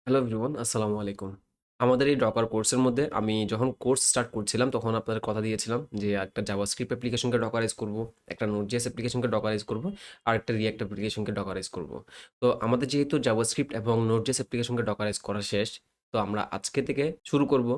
Hello everyone, আসসালামু আলাইকুম। আমাদের এই ডকার কোর্সের মধ্যে আমি যখন কোর্স স্টার্ট করছিলাম, তখন আপনাদের কথা দিয়েছিলাম যে একটা জাভাস্ক্রিপ্ট অ্যাপ্লিকেশনকে ডকারাইজ করব, একটা নোড.জেএস অ্যাপ্লিকেশনকে ডকারাইজ করব, আর একটা রিঅ্যাক্ট অ্যাপ্লিকেশনকে ডকারাইজ করব। তো আমাদের যেহেতু জাভাস্ক্রিপ্ট এবং নোড.জেএস অ্যাপ্লিকেশনকে ডকারাইজ করা শেষ, তো আমরা আজকে থেকে শুরু করব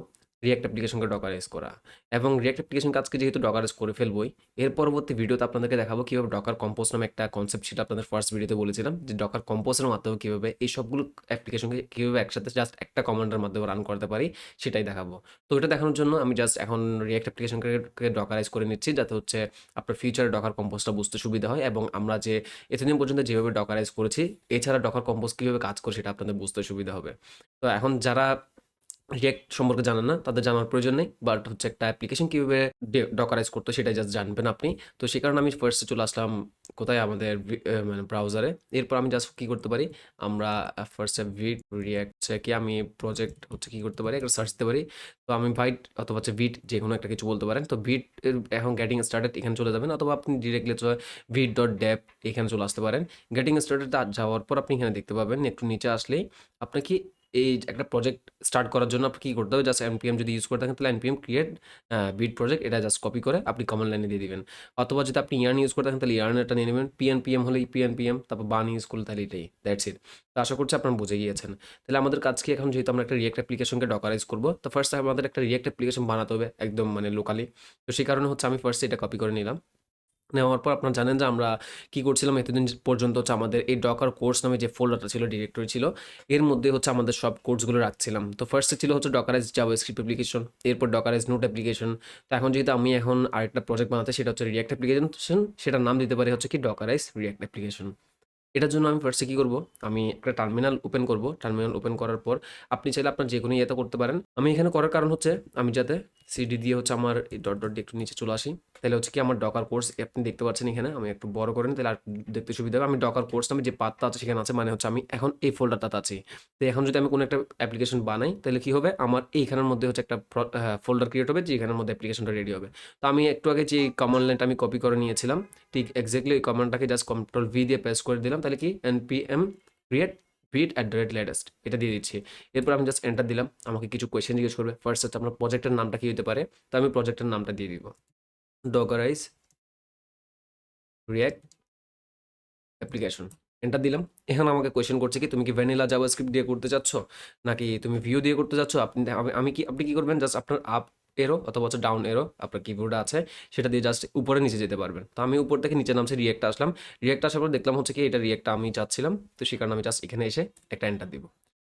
রিঅ্যাক্ট অ্যাপ্লিকেশনকে ডকারাইজ করা। এবং রিঅ্যাক্ট অ্যাপ্লিকেশনকে আজকে যেহেতু ডকারাইজ করে ফেলবই, এর পরবর্তী ভিডিওতে আপনাদেরকে দেখাবো কিভাবে ডকার কম্পোজ নামে একটা কনসেপ্ট ছিল, আপনাদের ফার্স্ট ভিডিওতে বলেছিলাম যে ডকার কম্পোজের মাধ্যমে কিভাবে এই সবগুলো অ্যাপ্লিকেশনকে কিভাবে একসাথে জাস্ট একটা কমান্ডের মাধ্যমে রান করতে পারি, সেটাই দেখাবো। তো এটা দেখানোর জন্য আমি জাস্ট এখন রিঅ্যাক্ট অ্যাপ্লিকেশনকে ডকারাইজ করে নিচ্ছি, যাতে হচ্ছে আপনার ফিউচারে ডকার কম্পোজটা বুঝতে সুবিধা হয়, এবং আমরা যে এতদিন পর্যন্ত যেভাবে ডকারাইজ করেছি, এছাড়া ডকার কম্পোজ কিভাবে কাজ করে সেটা আপনাদের বুঝতে সুবিধা হবে। তো এখন যারা রিঅ্যাক্ট সম্পর্কে জানেন না, তাদের জানার প্রয়োজন নেই। বাট হচ্ছে একটা অ্যাপ্লিকেশন কিভাবে ডকারাইজ করতে সেটাই জাস্ট জানবেন আপনি। তো সেই কারণে আমি ফার্স্টে চলে আসলাম কোথায়, আমাদের মানে ব্রাউজারে। এরপর আমি জাস্ট কি করতে পারি, আমরা ফার্স্টে ভিট রিঅ্যাক্ট কি আমি প্রজেক্ট হচ্ছে কি করতে পারি, একটা সার্চ দিতে পারি। তো আমি ভাইট অথবা হচ্ছে ভিট যে কোনো একটা কিছু বলতে পারেন। তো ভিট এখন গেটিং স্টার্টেড এখানে চলে যাবেন, অথবা আপনি ডিরেক্টলি ভিট ডট ডেপ এখানে চলে আসতে পারেন। গেটিং স্টার্টেড যাওয়ার পর আপনি এখানে দেখতে পাবেন, একটু নিচে আসলেই আপনাকে এই একটা প্রজেক্ট স্টার্ট করার জন্য আপনি কি করতে হবে, জাস্ট npm যদি ইউজ করে থাকেন তাহলে npm ক্রিয়েট বিট প্রজেক্ট, এটা জাস্ট কপি করে আপনি কমান্ড লাইনে দিয়ে দিবেন। অথবা যদি আপনি ইয়ার্ন ইউজ করে থাকেন তাহলে ইয়ার্ন এটা নিয়ে নেবেন, পিএনপিএম হলে পিএনপিএম, তারপর বান ইউজ করলে তাহলে এটাই, দ্যাটস ইট। তো আশা করছি আপনারা বুঝে গিয়েছেন। তাহলে আমাদের কাজ কি, এখন যেহেতু আমরা একটা রিয়েক্ট অ্যাপ্লিকেশনকে ডকারাইজ করবো, তো ফার্স্ট আমাদের একটা রিয়েক্ট অ্যাপ্লিকেশন বানাতে হবে একদম মানে লোকালি। তো সেই কারণে হচ্ছে আমি ফার্স্ট এটা কপি করে নিলাম। নেওয়ার পর আপনারা জানেন যে আমরা কি করছিলাম এতদিন পর্যন্ত, হচ্ছে আমাদের এই ডকার কোর্স নামে যে ফোল্ডারটা ছিল, ডিরেক্টরি ছিল, এর মধ্যে হচ্ছে আমাদের সব কোর্সগুলো রাখছিলাম। তো ফার্স্টে ছিল হচ্ছে ডকারাইজ জাভাস্ক্রিপ্ট অ্যাপ্লিকেশন, এরপর ডকারাইজ নোট অ্যাপ্লিকেশন। তো এখন যেহেতু আমি এখন আরেকটা প্রজেক্ট বানাতে, সেটা হচ্ছে রিঅ্যাক্ট অ্যাপ্লিকেশন, সেটার নাম দিতে পারি হচ্ছে কি ডকারাইজ রিঅ্যাক্ট অ্যাপ্লিকেশন। এটার জন্য আমি ফার্স্টে কী করব, আমি একটা টার্মিনাল ওপেন করব। টার্মিনাল ওপেন করার পর আপনি চাইলে আপনার যে কোনো ইয়েতে করতে পারেন। আমি এখানে করার কারণ হচ্ছে আমি যাতে সিডি দিয়ে হচ্ছে আমার এই ডট ডট দিয়ে একটু নিচে চলে আসি, তাহলে হচ্ছে কি আমার ডকার কোর্স আপনি দেখতে পাচ্ছেন এখানে। আমি একটু বড় করে নিই, তাহলে আর দেখতে সুবিধা হবে। আমি ডকার কোর্স নামে যে পাতটা আছে সেখানে আছে, মানে হচ্ছে আমি এখন এই ফোল্ডারটাতে আছি। তো এখন যদি আমি কোনো একটা অ্যাপ্লিকেশন বানাই, তাহলে কি হবে, আমার এইখানের মধ্যে হচ্ছে একটা ফোল্ডার ক্রিয়েট হবে, যেখানের মধ্যে অ্যাপ্লিকেশনটা রেডি হবে। তো আমি একটু আগে যে কমান্ড লাইনটা আমি কপি করে নিয়েছিলাম, ঠিক এক্স্যাক্টলি ওই কমান্ডটাকে জাস্ট কন্ট্রোল ভি দিয়ে পেস্ট করে দিলাম, তাহলে কি npm create read at the rate latest এটা দিয়ে দিচ্ছি। এরপর আমি জাস্ট এন্টার দিলাম, আমাকে কিছু কোয়েশ্চেন জিজ্ঞেস করবে। ফার্স্ট হচ্ছে আপনার প্রজেক্টের নামটা কি হতে পারে, তো আমি প্রজেক্টের নামটা দিয়ে দিব ডকারাইজ রিয়াক্ট অ্যাপ্লিকেশন। এন্টার দিলাম। এখানে আমাকে কোয়েশ্চেন করছে কি, তুমি কি ভ্যানিলা জাভাস্ক্রিপ্ট দিয়ে করতে চাচ্ছ, নাকি তুমি ভিউ দিয়ে করতে চাচ্ছ। আপনি কি করবেন, জাস্ট আপনার আপ এরো অথবা হচ্ছে ডাউন এরো আপনার কিবোর্ডে আছে, সেটা দিয়ে জাস্ট উপরে নিচে যেতে পারবেন। তো আমি উপর থেকে নিচে নামছে রিয়েক্ট আসলাম। রিয়েক্ট আসার পর দেখলাম হচ্ছে কি এটা রিয়েক্টটা আমি চাচ্ছিলাম, তো সেই কারণে আমি জাস্ট এখানে এসে একটা এন্টার দিব।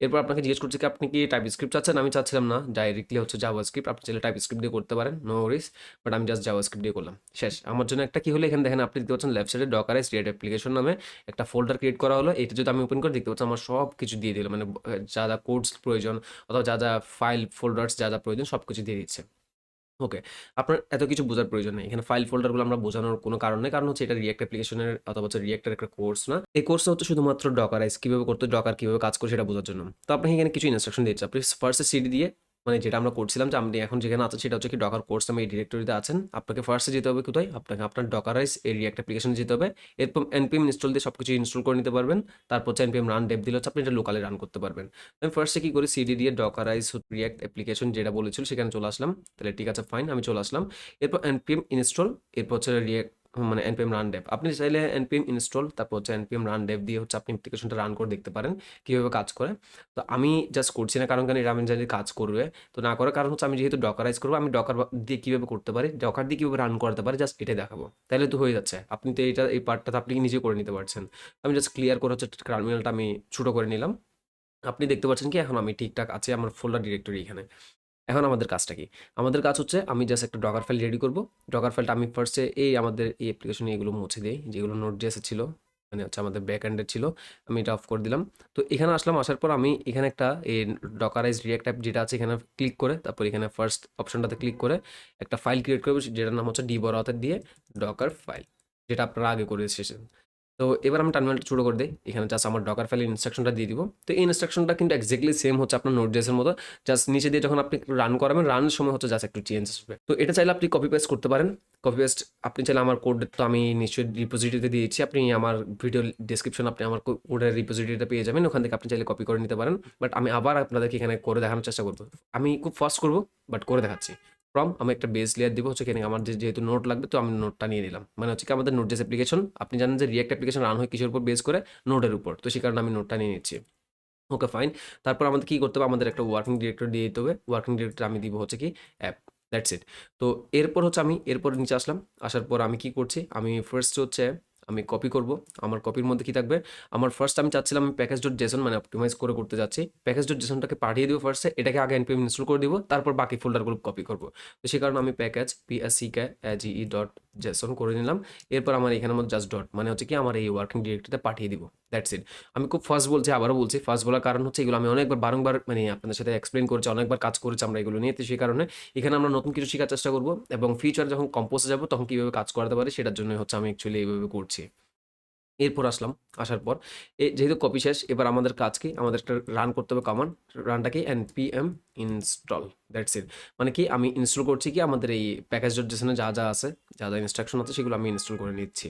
এরপর আপনাকে জিজ্ঞেস করছে কি, আপনি কি টাইপস্ক্রিপ্ট চাচ্ছেন। আমি চাচ্ছিলাম না, ডাইরেক্টলি হচ্ছে জাভাস্ক্রিপ্ট। আপনি চাইলে টাইপস্ক্রিপ্ট দিয়ে করতে পারেন, নো ওয়ারিস। বাট আমি জাস্ট জাভাস্ক্রিপ্ট দিয়ে করলাম, শেষ। আমার জন্য একটা কি হলো, এখানে দেখেন আপনি দেখতে পাচ্ছেন লেফট সাইডে ডকারাইজ রিয়েক্ট অ্যাপ্লিকেশন নামে একটা ফোল্ডার ক্রিয়েট করা হলো। এটা যদি আমি ওপেন করে দেখতে পাচ্ছি আমার সব কিছু দিয়ে দিল, মানে যা যা কোডস প্রয়োজন অথবা যা যা ফাইল ফোল্ডার্স যা যা প্রয়োজন সব কিছু দিয়ে দিচ্ছে। ওকে, আপনার এত কিছু বোঝার প্রয়োজন নেই। এখানে ফাইল ফোল্ডারগুলো আমরা বোঝানোর কোনো কারণ নেই, কারণ হচ্ছে এটা রিয়েক্ট অ্যাপ্লিকেশনের অথবা হচ্ছে রিয়েক্টের একটা কোর্স না। এই কোর্সটা হচ্ছে শুধুমাত্র ডকারাইজ কীভাবে করতে, ডকার কীভাবে কাজ করে সেটা বোঝার জন্য। তো আপনাকে এখানে কিছু ইনস্ট্রাকশন দিচ্ছে। আপনি ফার্স্টে সিডি দিয়ে, মানে যেটা আমরা করছিলাম যে আপনি এখন যেখানে আছেন সেটা হচ্ছে কি ডকার কোর্স নামে এই ডিরেক্টরিতে আছেন। আপনাকে ফার্স্টে যেতে হবে কোথায়, আপনাকে আপনার ডকারাইজ এই রিয়েক্ট অ্যাপ্লিকেশনে যেতে হবে। এরপর npm ইনস্টল দিয়ে সব কিছু ইনস্টল করে নিতে পারবেন। তারপর হচ্ছে npm রান ডেভ দিলে হচ্ছে আপনি এটা লোকালে রান করতে পারবেন। আমি ফার্স্টে কি করি, সিডি দিয়ে ডকারাইজ রিয়েক্ট অ্যাপ্লিকেশন যেটা বলেছিল সেখানে চলে আসলাম। তাহলে ঠিক আছে, ফাইন, আমি চলে আসলাম। এরপর npm ইনস্টল, এরপর হচ্ছে রিয়েক্ট মানে npm রান ডেভ। আপনি চাইলে npm ইনস্টল তারপর হচ্ছে npm রান ডেভ দিয়ে হচ্ছে আপনি অ্যাপ্লিকেশনটা রান করে দেখতে পারেন কীভাবে কাজ করে। তো আমি জাস্ট করছি না, কারণ এটা আমি জানি কাজ করবে। তো না করার কারণ হচ্ছে আমি যেহেতু ডকারাইজ করবো, আমি ডকার দিয়ে কীভাবে করতে পারি, ডকার দিয়ে কীভাবে রান করতে পারি, জাস্ট এটাই দেখাবো। তাহলে তো হয়ে যাচ্ছে, আপনি তো এই পার্টটা তো আপনি নিজে করে নিতে পারছেন। আমি জাস্ট ক্লিয়ার করে হচ্ছে টার্মিনালটা আমি ছোটো করে নিলাম। আপনি দেখতে পাচ্ছেন কি এখন আমি ঠিকঠাক আছে, আমার ফোল্ডার ডিরেক্টরি এখানে। এখন আমাদের কাজটা কি? আমাদের কাজ হচ্ছে আমি জাস্ট একটা ডকার ফাইল রেডি করব। ডকার ফাইলটা আমি ফার্স্টে এই আমাদের এই অ্যাপ্লিকেশনে এগুলো মুছে দেই, যেগুলো নোড.জেএস এ ছিল। মানে হচ্ছে আমাদের ব্যাক এন্ডের ছিল। আমি এটা অফ করে দিলাম। তো এখানে আসলাম, আসার পর আমি এখানে একটা এই ডকারাইজড রিঅ্যাক্ট অ্যাপ যেটা আছে এখানে ক্লিক করে, তারপর এখানে ফার্স্ট অপশনটাতে ক্লিক করে একটা ফাইল ক্রিয়েট করব, যেটার নাম হচ্ছে ডি বড় হাতের দিয়ে ডকার ফাইল, যেটা আপনারা আগে করে এসেছেন। তো এবার আমি টার্মিনালটা ছোট করে দেই। এখানে জাস্ট আমার ডকার ফাইলের ইনস্ট্রাকশনটা দিয়ে দিব। তো এই ইনস্ট্রাকশনটা কিন্তু এক্সাক্টলি সেম হচ্ছে আপনার Node.js এর মতো। জাস্ট নিচে দিয়ে যখন আপনি রান করাবেন, রানের সময় হচ্ছে জাস্ট একটু চেঞ্জ আসবে। তো এটা চাইলে আপনি কপি পেস্ট করতে পারেন। কপি পেস্ট আপনি চাইলে আমার কোড তো আমি নিশ্চয়ই রিপোজিটরিতে দিয়েছি। আপনি আমার ভিডিও ডেসক্রিপশনে আপনি আমার কোডের রিপোজিটরিটা পেয়ে যাবেন। ওখান থেকে আপনি চাইলে কপি করে নিতে পারেন। বাট আমি আবার আপনাদেরকে এখানে করে দেখানোর চেষ্টা করব। আমি খুব ফাস্ট করব, বাট করে দেখাচ্ছি। আমি একটা বেস লেয়ার দিব হচ্ছে এখানে আমার যেহেতু নোট লাগবে, তো আমি নোটটা নিয়ে নিলাম। মানে হচ্ছে কি আমাদের Node.js অ্যাপ্লিকেশন, আপনি জানেন যে রিঅ্যাক্ট অ্যাপ্লিকেশন রান হয় কিসের উপর বেস করে? নোডের উপর। তো সেই কারণে আমি নোটটা নিয়ে নিচ্ছি। Okay fine. তারপর আমাদের কি করতে হবে? আমাদের একটা ওয়ার্কিং ডিরেক্টরি দিয়ে দিতে হবে। ওয়ার্কিং ডিরেক্টরি আমি দিব হচ্ছে কি অ্যাপ। That's it. তো এরপর হচ্ছে আমি এরপর নিচে আসলাম। আসার পর আমি কি করছি? আমি ফার্স্ট হচ্ছে আমি কপি করব। আমার কপির মধ্যে কি থাকবে? আমার ফার্স্ট আমি চাচ্ছিলাম আমি প্যাকেজ.json মানে অপটিমাইজ করে করতে যাচ্ছি। প্যাকেজ.jsonটাকে পাঠিয়ে দিব ফার্স্টে। এটাকে আগে npm ইনস্টল করে দিব। তারপর বাকি ফোল্ডারগুলো কপি করব। তো সে কারণে আমি প্যাকেজ PSCKGE.json করে নিলাম। এরপর আমার এখানের মধ্যে জাস্ট ডট মানে হচ্ছে কি আমার এই ওয়ার্কিং ডিরেক্টরিতে পাঠিয়ে দিব। That's it. আমি খুব ফাস্ট বলছি, আবারও বলছি, ফাস্ট বলার কারণ হচ্ছে এগুলো আমি অনেকবার বারংবার মানে আপনাদের সাথে এক্সপ্লেন করেছি, অনেকবার কাজ করেছি আমরা এগুলো নিয়ে। তো সেই কারণে এখানে আমরা নতুন কিছু শেখার চেষ্টা করব এবং ফিউচার যখন কম্পোজে যাব তখন কীভাবে কাজ করাতে পারি সেটার জন্যই হচ্ছে আমি অ্যাকচুয়ালি এইভাবে করছি। এরপর আসলাম, আসার পর যেহেতু কপি শেষ, এবার আমাদের কাজ কি? আমাদের একটা রান করতে হবে কমান্ড। রানটা কি? npm install। That's it. মানে কি আমি ইনস্টল করছি কি আমাদের এই প্যাকেজ.json এ যা যা আছে, যা যা ইনস্ট্রাকশন আছে সেগুলো আমি ইনস্টল করে নিচ্ছি।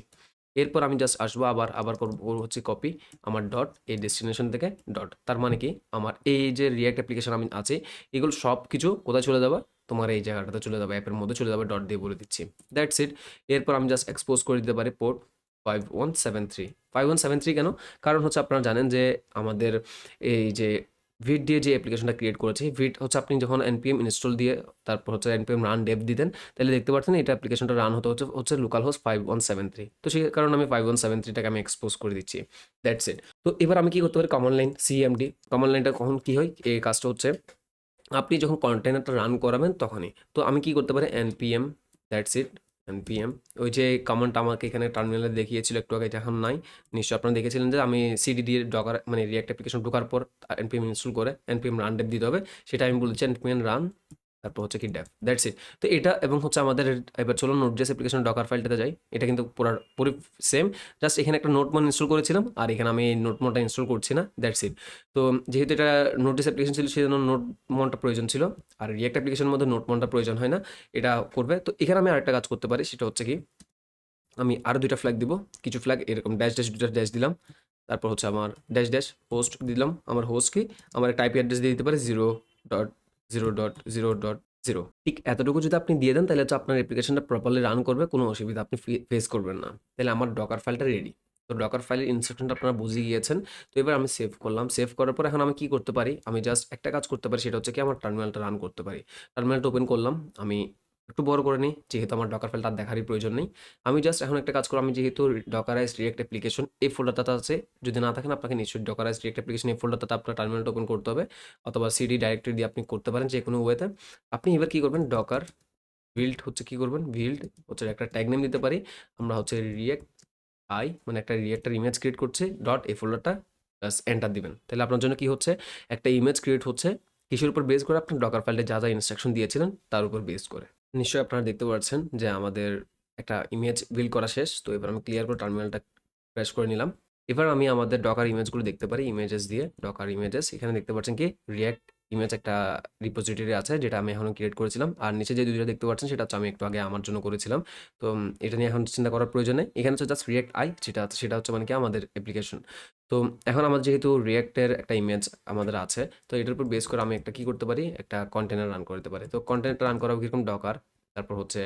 এরপর আমি জাস্ট আসবো আবার করবো হচ্ছে কপি আমার ডট এই ডেস্টিনেশন থেকে ডট। তার মানে কি আমার এই যে রিয়াক্ট অ্যাপ্লিকেশন আমি আছে এগুলো সব কিছু কোথায় চলে যাবে? তোমার এই জায়গাটাতে চলে যাবে, অ্যাপের মধ্যে চলে যাবে, ডট দিয়ে বলে দিচ্ছি। That's it. এরপর আমি জাস্ট এক্সপোজ করে দিতে পারি পোর্ট 5173। 5173 কেন? কারণ হচ্ছে আপনারা জানেন যে আমাদের এই যে ভিট দিয়ে যে অ্যাপ্লিকেশনটা ক্রিয়েট করেছি, ভিট হচ্ছে আপনি যখন npm ইনস্টল দিয়ে তারপর হচ্ছে npm রান dev দিতেন, তাহলে দেখতে পাচ্ছেন এটা অ্যাপ্লিকেশনটা রান হতে হচ্ছে লোকাল হোস্ট 5173। তো সেই কারণে আমি 5173টাকে আমি এক্সপোজ করে দিচ্ছি। That's it. তো এবার আমি কি করতে পারি? Command line cmd। কমান্ড লাইনটা কখন কি হয়? এই কাজটা হচ্ছে আপনি যখন কন্টেনারটা রান করাবেন তখনই। তো আমি কি করতে পারি? npm দ্যাটস ইট, npm ওই যে কমান্ডটা আমাকে এখানে টার্মিনালে দেখিয়েছিল একটু আগে, এটা এখন নাই। নিশ্চয়ই আপনারা দেখেছিলেন যে আমি সিডি দিয়ে ডকার মানে রিঅ্যাক্ট অ্যাপ্লিকেশন ঢোকার পর npm ইনস্টল করে npm রান dev দিতে হবে। সেটা আমি বলেছি npm রান তারপর হচ্ছে কি dev। That's it. তো এটা এবং হচ্ছে আমাদের এবার চলুন Node.js অ্যাপ্লিকেশন ডকার ফাইলটাতে যাই। এটা কিন্তু পুরো সেম। জাস্ট এখানে একটা নোটমন ইনস্টল করেছিলাম আর এখানে আমি নোটমনটা ইনস্টল করছি না। That's it. তো যেহেতু এটা Node.js অ্যাপ্লিকেশন ছিল সেজন্য নোটমনটা প্রয়োজন ছিল। আর রিঅ্যাক্ট অ্যাপ্লিকেশনের মধ্যে নোটমনটা প্রয়োজন হয় না। এটা করবে। তো এখানে আমি আরেকটা কাজ করতে পারি, সেটা হচ্ছে কি আমি আরও ২ টা ফ্ল্যাগ দিব। কিছু ফ্ল্যাগ এরকম ড্যাশ ২ টা ড্যাশ দিলাম। তারপর হচ্ছে আমার ড্যাশ হোস্ট দিলাম। আমার হোস্ট কি? আমার একটা আইপি অ্যাড্রেস দিয়ে দিতে পারি 0.0.0.0। ঠিক এতটুকু যদি আপনি দিয়ে দেন তাহলে হচ্ছে আপনার অ্যাপ্লিকেশনটা প্রপারলি রান করবে, কোনো অসুবিধা আপনি ফেস করবেন না। তাহলে আমার ডকার ফাইলটা রেডি। তো ডকার ফাইলের ইনস্ট্রাকশনটা আপনারা বুঝে গিয়েছেন। তো এবার আমি সেভ করলাম। সেভ করার পর এখন আমি কি করতে পারি? আমি জাস্ট একটা কাজ করতে পারি, সেটা হচ্ছে কি আমার টার্মিনালটা রান করতে পারি। টার্মিনালটা ওপেন করলাম। আমি একটু বড় করে নিই যেহেতু আমার ডকার ফাইলটা আর দেখারই প্রয়োজন নেই। আমি জাস্ট এখন একটা কাজ করব, আমি যেহেতু ডকারাইজড রিঅ্যাক্ট অ্যাপ্লিকেশন এই ফোল্ডারটাতে আছে, যদি না থাকেন আপনাকে নিশ্চয়ই ডকারাইজড রিঅ্যাক্ট অ্যাপ্লিকেশন এই ফোল্ডারটাতে আপনার টার্মিনালটা ওপেন করতে হবে, অথবা সিডি ডাইরেক্টরি দিয়ে আপনি করতে পারেন যে কোনো ওয়েতে। আপনি এবার কি করবেন? ডকার বিল্ড হচ্ছে কি করবেন? বিল্ড হচ্ছে একটা ট্যাগ নেম দিতে পারি। আমরা হচ্ছে রিঅ্যাক্ট মানে একটা রিঅ্যাক্টের ইমেজ ক্রিয়েট করছি ডট এই ফোল্ডারটা, জাস্ট এন্টার দিবেন। তাহলে আপনার জন্য কি হচ্ছে? একটা ইমেজ ক্রিয়েট হচ্ছে কিসের উপর বেস করে? আপনার ডকার ফাইলটা যা ইনস্ট্রাকশন দিয়েছিলেন তার উপর বেস করে। নিশ্চয়ই আপনারা দেখতে পাচ্ছেন যে আমাদের একটা ইমেজ বিল্ড করা শেষ। তো এবার আমি ক্লিয়ার করে টার্মিনালটা ক্র্যাশ করে নিলাম। এবার আমি আমাদের ডকার ইমেজগুলো দেখতে পারি ইমেজেস দিয়ে। ডকার ইমেজেস এখানে দেখতে পাচ্ছেন কি রিঅ্যাক্ট ইমেজ একটা রিপোজিটরি আছে যেটা আমি এখনো ক্রিয়েট করেছিলাম। আর নিচে যে ২ টা দেখতে পাচ্ছেন সেটা হচ্ছে আমি একটু আগে আমার জন্য করেছিলাম। তো এটা নিয়ে এখন চিন্তা করার প্রয়োজন নেই। এখানে হচ্ছে জাস্ট রিঅ্যাক্ট যেটা আছে সেটা হচ্ছে মানে কি আমাদের অ্যাপ্লিকেশন। তো এখন আমার যেহেতু রিঅ্যাক্টের একটা ইমেজ আমাদের আছে, তো এটার উপর বেস করে আমি একটা কি করতে পারি? একটা কন্টেনার রান করতে পারি। তো কন্টেনারটা রান করা কিরকম? ডকার তারপর হচ্ছে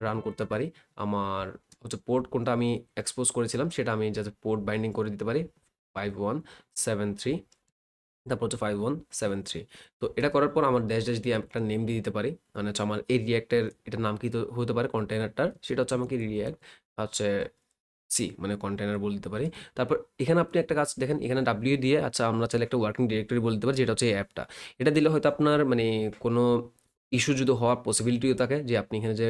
রান করতে পারি। আমার হচ্ছে পোর্ট কোনটা আমি এক্সপোজ করেছিলাম সেটা আমি জাস্ট পোর্ট বাইন্ডিং করে দিতে পারি 5173। তারপর হচ্ছে 5173। তো এটা করার পর আমার ড্যাশ দিয়ে একটা নেম দিয়ে দিতে পারি। মানে হচ্ছে আমার এই রিঅ্যাক্টের এটার নাম কি তো হতে পারে কন্টেনারটার? সেটা হচ্ছে আমাকে রিঅ্যাক্ট হচ্ছে মানে কন্টেনার বলে দিতে পারি। তারপর এখানে আপনি একটা কাজ দেখেন, এখানে দিয়ে আচ্ছা আমরা চাইলে একটা ওয়ার্কিং ডিরেক্টরি বলে দিতে পারি যেটা হচ্ছে এই অ্যাপটা। এটা দিলে হয়তো আপনার মানে কোনো ইস্যু যদি হওয়ার পসিবিলিটিও থাকে যে আপনি এখানে যে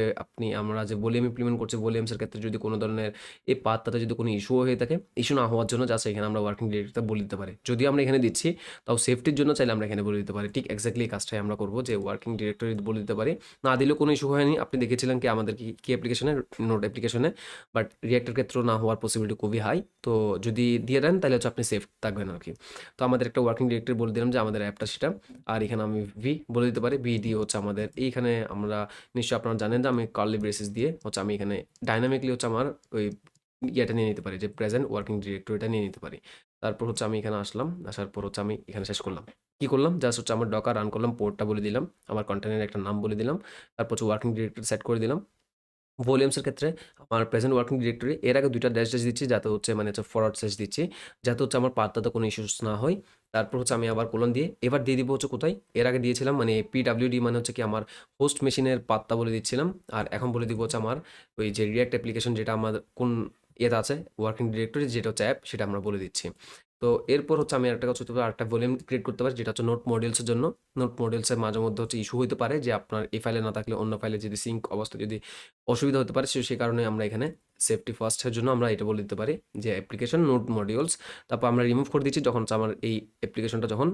আমরা যে ভলিউম ইমপ্লিমেন্ট করছি, ভলিউমসের ক্ষেত্রে যদি কোনো ধরনের এই পাথটাতে যদি কোনো ইস্যুও হয়ে থাকে, ইস্যু না হওয়ার জন্য জাস্ট এখানে আমরা ওয়ার্কিং ডিরেক্টরিতে বলে দিতে পারি। যদিও আমরা এখানে দিচ্ছি, তাও সেফটির জন্য চাইলে আমরা এখানে বলে দিতে পারি। ঠিক এক্স্যাক্টলি এই কাজটাই আমরা করব যে ওয়ার্কিং ডিরেক্টরি বলে দিতে পারি। না দিলেও কোনো ইস্যু হয়নি। আপনি দেখেছিলেন কি আমাদের কি অ্যাপ্লিকেশনে, নোট অ্যাপ্লিকেশনে, বাট রিঅ্যাক্টের ক্ষেত্রেও না হওয়ার পসিবিলিটি খুবই হাই। তো যদি দিয়ে দেন তাহলে হচ্ছে আপনি সেফ থাকবেন আরকি। তো আমাদের একটা ওয়ার্কিং ডিরেক্টরি বলে দিলাম যে আমাদের অ্যাপটা সেটা। আর এখানে আমি ভি বলে দিতে পারি। ভি দিয়ে হচ্ছে আমাদের এইখানে আমরা নিশ্চয়ই আপনারা জানেন যে আমি কার্লি ব্রেসেস দিয়ে হচ্ছে আমি এখানে ডাইনামিকলি হচ্ছে আমার ওই ইয়েটা নিয়ে নিতে পারি যে প্রেজেন্ট ওয়ার্কিং ডিরেক্টরিটা নিয়ে নিতে পারি। তারপর হচ্ছে আমি এখানে আসলাম। আসার পর হচ্ছে আমি এখানে শেষ করলাম। কি করলাম? জাস্ট হচ্ছে আমার ডকার রান করলাম, পোর্টটা বলে দিলাম, আমার কন্টেইনারের একটা নাম বলে দিলাম। তারপর হচ্ছে ওয়ার্কিং ডিরেক্টরি সেট করে দিলাম। ভলিউমসের ক্ষেত্রে আমার প্রেজেন্ট ওয়ার্কিং ডিরেক্টরি এর আগে ২ টা ড্যাশ ড্যাশ দিচ্ছি যাতে হচ্ছে মানে হচ্ছে ফরওয়ার্ড স্ল্যাশ দিচ্ছি। যাতে হচ্ছে আমার পাথটাতে কোনো ইস্যুস না হয়। তারপর হচ্ছে আমি আবার কোলন দিয়ে এবার দিয়ে দিব হচ্ছে কোথায়? এর আগে দিয়েছিলাম মানে পিডব্লিউডি মানে হচ্ছে কি আমার হোস্ট মেশিনের পাথটা বলে দিচ্ছিলাম। আর এখন বলে দিব হচ্ছে আমার ওই যে রিঅ্যাক্ট অ্যাপ্লিকেশন যেটা আমার কোন ইয়েতে আছে ওয়ার্কিং ডিরেক্টরি যেটা হচ্ছে অ্যাপ সেটা আমরা বলে দিচ্ছি। তো এরপর হচ্ছে আমি আরেকটা কাজ করতে পারি, আরেকটা ভলিউম ক্রিয়েট করতে পারি যেটা হচ্ছে নোট মডিউলসের জন্য। নোট মডিউলসের মাঝে মধ্যে হচ্ছে ইস্যু হইতে পারে যে আপনার এই ফাইলে না থাকলে অন্য ফাইলে যদি সিঙ্ক অবস্থা যদি অসুবিধা হতে পারে সে কারণে আমরা এখানে সেফটি ফার্স্টের জন্য আমরা এটা বলে দিতে পারি যে অ্যাপ্লিকেশন নোট মডিউলস। তারপর আমরা রিমুভ করে দিচ্ছি যখন হচ্ছে আমার এই অ্যাপ্লিকেশনটা যখন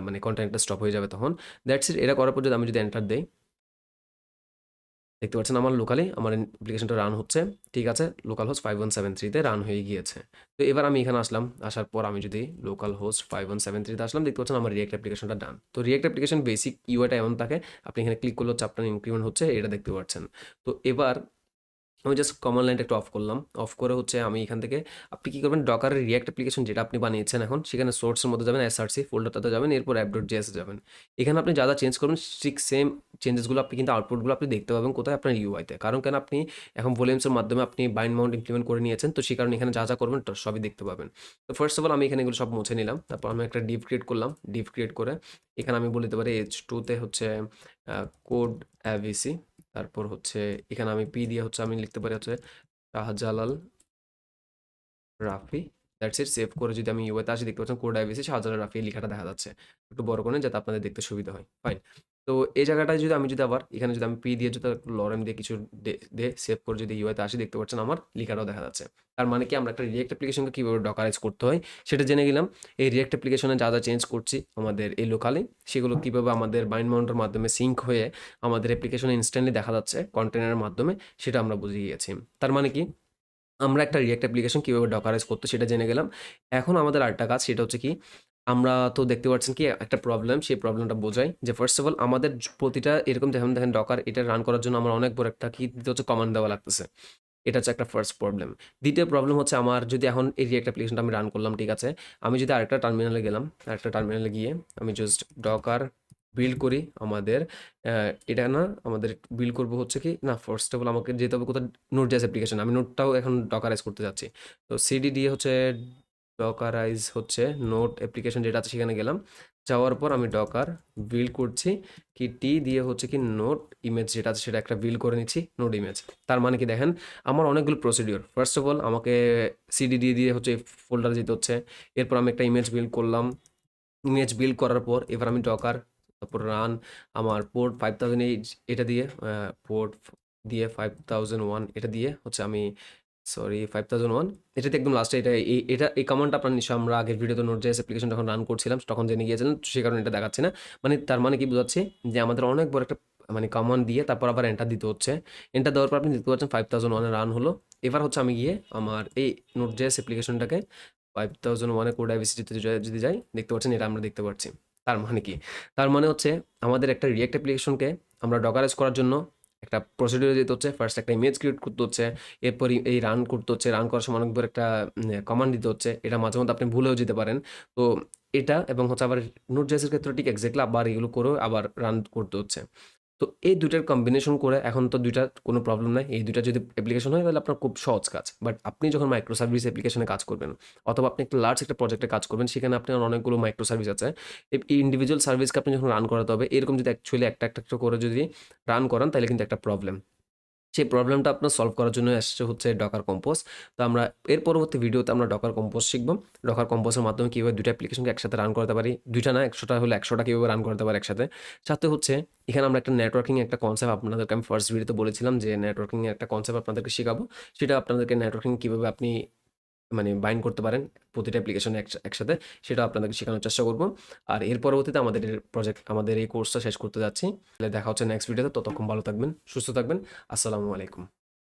মানে কন্টেন্টটা স্টপ হয়ে যাবে তখন। That's it. এটা করার পর যদি আমি যদি এন্টার দেই, দেখতে পাচ্ছেন আমার লোকালি আমার অ্যাপ্লিকেশনটা রান হচ্ছে। ঠিক আছে? লোকাল হোস্ট 5173 তে রান হয়ে গিয়েছে। তো এবার আমি এখানে আসলাম। আসার পর আমি যদি লোকাল হোস্ট 5173 তে আসলাম, দেখতে পাচ্ছেন আমার রিঅ্যাক্ট অ্যাপ্লিকেশনটা ডান। তো রিঅ্যাক্ট অ্যাপ্লিকেশন বেসিক ইউআইটা এমন থাকে, আপনি এখানে ক্লিক করলে হচ্ছে আপনার ইনক্রিমেন্ট হচ্ছে এটা দেখতে পাচ্ছেন। তো এবার আমি জাস্ট কমান্ড লাইনটা একটু অফ করলাম। অফ করে হচ্ছে আমি এখান থেকে আপনি কি করবেন ডকারের রিঅ্যাক্ট অ্যাপ্লিকেশন যেটা আপনি বানিয়েছেন এখন সেখানে সোর্সের মধ্যে যাবেন, এসআরসি ফোল্ডারটাতে যাবেন, এরপর app.js এ যাবেন। এখানে আপনি যা চেঞ্জ করবেন ঠিক সেম চেঞ্জেসগুলো আপনি কিন্তু আউটপুটগুলো আপনি দেখতে পাবেন কোথায়? আপনার ইউআইতে। কারণ কেন আপনি এখন ভলিউমসের মাধ্যমে আপনি বাইন্ড মাউন্ট ইমপ্লিমেন্ট করে নিয়েছেন। তো সে কারণে এখানে যা করবেন সবই দেখতে পাবেন। তো ফার্স্ট অফ অল আমি এখানে এগুলো সব মুছে নিলাম। তারপর আমি একটা ডিভ ক্রিয়েট করলাম। ডিভ ক্রিয়েট করে এখানে আমি বলে দিতে পারি h2 তে হচ্ছে কোড এভিসি। তারপর হচ্ছে এখানে আমি পি দিয়ে হচ্ছে আমি লিখতে পারি হচ্ছে Shahjalal Rafi. That's it. Save করে যদি আমি ইউআইতে আসি দেখতে পাচ্ছেন কোড আইবিসি শাহজালাল রাফি এই লেখাটা দেখা যাচ্ছে। একটু বড় করেন যাতে আপনাদের দেখতে সুবিধা হয়। ফাইন। তো এই জায়গাটায় যদি আমি যদি আবার এখানে যদি আমি পি দিয়ে যদি লরেন দিয়ে কিছু দিয়ে সেভ করে যদি ইউআইতে আসি দেখতে পাচ্ছেন আমার লেখাটাও দেখা যাচ্ছে। তার মানে কি আমরা একটা রিঅ্যাক্ট অ্যাপ্লিকেশনকে কিভাবে ডকারাইজ করতে হয় সেটা জেনে গেলাম। এই রিঅ্যাক্ট অ্যাপ্লিকেশনে যা চেঞ্জ করছি আমাদের এই লোকালি সেগুলো কিভাবে আমাদের বাইন্ড মাউন্টের মাধ্যমে সিঙ্ক হয়ে আমাদের অ্যাপ্লিকেশনে ইনস্ট্যান্টলি দেখা যাচ্ছে কন্টেনারের মাধ্যমে সেটা আমরা বুঝে গিয়েছি। তার মানে কি আমরা একটা রিঅ্যাক্ট অ্যাপ্লিকেশন কিভাবে ডকারাইজ করতে সেটা জেনে গেলাম। এখন আমাদের আরেকটা কাজ সেটা হচ্ছে কি, আমরা তো দেখতে পাচ্ছেন কি একটা প্রবলেম, সেই প্রবলেমটা বোঝাই যে ফার্স্ট অফ অল আমাদের প্রতিটা এরকম যেমন দেখেন ডকার এটা রান করার জন্য আমার অনেক বড় একটা কি দিতে হচ্ছে কমান্ড দেওয়া লাগতেছে। এটা হচ্ছে একটা ফার্স্ট প্রবলেম। দ্বিতীয় প্রবলেম হচ্ছে আমার যদি এখন এই রিঅ্যাক্ট অ্যাপ্লিকেশনটা আমি রান করলাম ঠিক আছে। আমি যদি আরেকটা টার্মিনালে গেলাম, আরেকটা টার্মিনালে গিয়ে আমি জাস্ট ডকার বিল্ড করি আমাদের এটা না আমাদের বিল্ড করব হচ্ছে কি না ফার্স্ট অফ অল আমাকে যেতে হবে কোথাও নোড.js অ্যাপ্লিকেশন। আমি নোটটাও এখন ডকারাইজ করতে যাচ্ছি। তো সিডি দিয়ে হচ্ছে ডকারাইজ হচ্ছে নোট অ্যাপ্লিকেশন যেটা আছে সেখানে গেলাম। যাওয়ার পর আমি ডকার বিল্ড করছি কি টি দিয়ে হচ্ছে কি নোট ইমেজ যেটা আছে সেটা একটা বিল্ড করে নিচ্ছি নোট ইমেজ। তার মানে কি দেখেন আমার অনেকগুলো প্রসিডিওর। ফার্স্ট অফ অল আমাকে সিডি দিয়ে হচ্ছে ফোল্ডারে যেতে হচ্ছে। এরপর আমি একটা ইমেজ বিল্ড করলাম। ইমেজ বিল্ড করার পর এবার আমি ডকার তারপর রান আমার পোর্ট 5008 এটা দিয়ে পোর্ট দিয়ে 5001 এটা দিয়ে হচ্ছে আমি সরি 5001 এটাতে একদম লাস্টে এটা এই কমান্ডটা আপনার নিশ্চয়ই আমরা আগের ভিডিওতে নোট.js অ্যাপ্লিকেশন যখন রান করছিলাম তখন জেনে গিয়েছিলেন। তো সে কারণে এটা দেখাচ্ছে না। মানে তার মানে কি বোঝাচ্ছে যে আমাদের অনেক বড় একটা মানে কমান্ড দিয়ে তারপর আবার এন্টার দিতে হচ্ছে। এন্টার দেওয়ার পর আপনি দেখতে পাচ্ছেন 5001 এ রান হলো। এবার হচ্ছে আমি গিয়ে আমার এই নোট.js অ্যাপ্লিকেশনটাকে 5001 এ কোড আইবিসিতে যদি যাই দেখতে পাচ্ছেন এটা আমরা দেখতে পাচ্ছি। তার মানে কি? তার মানে হচ্ছে আমাদের একটা রিঅ্যাক্ট অ্যাপ্লিকেশনকে আমরা ডকারাইজ করার জন্য একটা প্রসিডিউরে যেতে হচ্ছে। ফার্স্ট একটা ইমেজ ক্রিয়েট করতে হচ্ছে। এরপর এই রান করতে হচ্ছে। রান করার সময় অনেক বড় একটা কমান্ড দিতে হচ্ছে। এটা মাঝে মধ্যে আপনি ভুলেও যেতে পারেন। তো এটা এবং হচ্ছে আবার নোট.js এর ক্ষেত্রে ঠিক এক্সাক্টলি আবার এগুলো করেও আবার রান করতে হচ্ছে। তো এই ২ টার কম্বিনেশন করে এখন তো ২ টা কোনো প্রবলেম নাই। এই ২ টা যদি অ্যাপ্লিকেশন হয় তাহলে আপনার খুব সহজ কাজ। বাট আপনি যখন মাইক্রো সার্ভিস অ্যাপ্লিকেশনে কাজ করবেন অথবা আপনি একটা লার্জ একটা প্রজেক্টে কাজ করবেন সেখানে আপনার অনেকগুলো মাইক্রো সার্ভিস আছে। এই ইন্ডিভিজুয়াল সার্ভিসকে আপনি যখন রান করাতে হবে এরকম যদি অ্যাকচুয়ালি একটা করে যদি রান করান তাহলে কিন্তু একটা প্রবলেম। সেই প্রবলেমটা আপনার সলভ করার জন্য আসছে হচ্ছে ডকার কম্পোজ। তো আমরা এর পরবর্তী ভিডিওতে আমরা ডকার কম্পোজ শিখব। ডকার কম্পোজের মাধ্যমে কীভাবে ২ টা অ্যাপ্লিকেশনকে একসাথে রান করাতে পারি। ২ টা না ১০০ টা হলে ১০০ টা কীভাবে রান করতে পারি একসাথে। সাথে হচ্ছে এখানে আমরা একটা নেটওয়ার্কিং একটা কনসেপ্ট আপনাদেরকে আমি ফার্স্ট ভিডিওতে বলেছিলাম যে নেটওয়ার্কিং এর একটা কনসেপ্ট আপনাদেরকে শিখাবো। সেটা আপনাদেরকে নেটওয়ার্কিং কীভাবে আপনি মানে বাইন্ড করতে পারেন প্রতিটা অ্যাপ্লিকেশন একসাথে, সেটা আপনাদেরকে শেখানোর চেষ্টা করব। আর এর পরবর্তীতে আমাদের এই কোর্সটা শেষ করতে যাচ্ছি। তাহলে দেখা হচ্ছে নেক্সট ভিডিওতে। ততক্ষণ ভালো থাকবেন, সুস্থ থাকবেন। আসসালামু আলাইকুম।